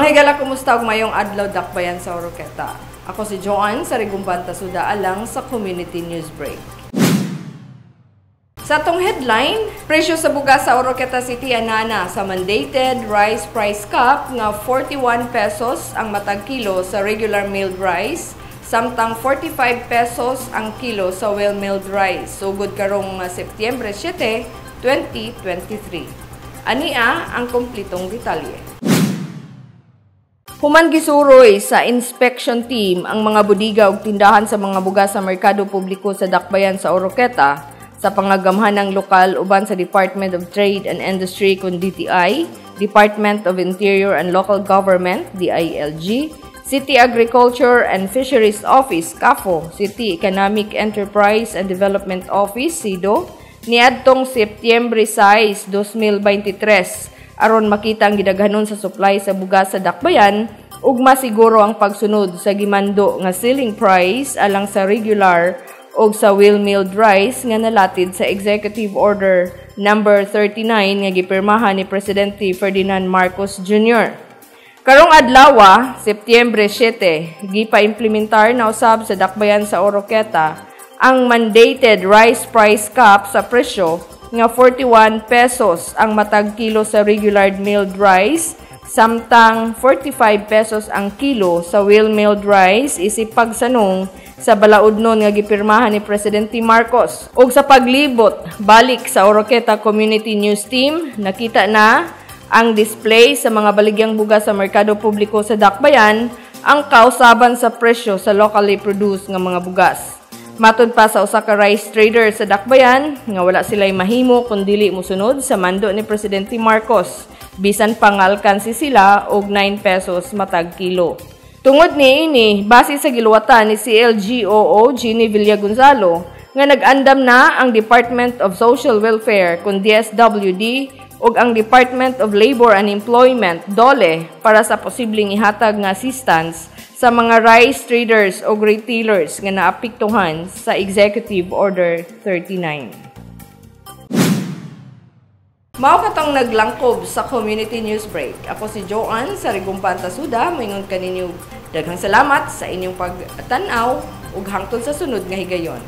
Mga higala, kumusta og mayong adlaw dakbayan sa Oroqueta. Ako si Joanne sa Rigumban Tasuda alang sa Community News Break. Sa atong headline, presyo sa bugas sa Oroqueta City anana sa mandated rice price cap nga 41 pesos ang matag kilo sa regular milled rice, samtang 45 pesos ang kilo sa well milled rice. Sugod karong Setyembre 7, 2023. Ania ang kumplitong detalye. Human gisuroy sa inspection team ang mga budiga ug tindahan sa mga bugas sa merkado publiko sa dakbayan sa Oroqueta sa pangagamhanang lokal uban sa Department of Trade and Industry kun DTI, Department of Interior and Local Government DILG, City Agriculture and Fisheries Office CAFO, City Economic Enterprise and Development Office CIDO, niadtong Setyembre 6, 2023 aron makita ang gidaghanon sa supply sa bugas sa dakbayan ug masiguro ang pagsunod sa gimando nga ceiling price alang sa regular ug sa well milled rice nga nalatid sa Executive Order number 39 nga gipirmahan ni Presidente Ferdinand Marcos Jr. Karong adlaw, Setyembre 7, gipa-implementar na usab sa dakbayan sa Oroqueta ang mandated rice price cap sa presyo nga 41 pesos ang matag kilo sa regular milled rice, samtang 45 pesos ang kilo sa well milled rice isip pagsanong sa balaudnon nga gipirmahan ni Presidente Marcos. Ug sa paglibot balik sa Oroqueta Community News Team, nakita na ang display sa mga baligyang bugas sa merkado publiko sa dakbayan ang kausaban sa presyo sa locally produced nga mga bugas. Matod pa sa usa ka rice trader sa dakbayan nga wala sila'y mahimo kun dili mosunod sa mando ni Presidente Marcos, bisan pangalkansi sila og 9 pesos matag kilo. Tungod niini, base sa giluwatan ni CLGOO Ginny Villagonzalo nga nag-andam na ang Department of Social Welfare kun DSWD ug ang Department of Labor and Employment DOLE para sa posibleng ihatag nga assistance sa mga rice traders o retailers nga naapektuhan sa Executive Order 39. Mao katong naglangkob sa Community News Break. Ako si Joanne sa Rigumban Tasuda, moingon kaninyo daghang salamat sa inyong pagtanaw ug hangtod sa sunod nga higayon.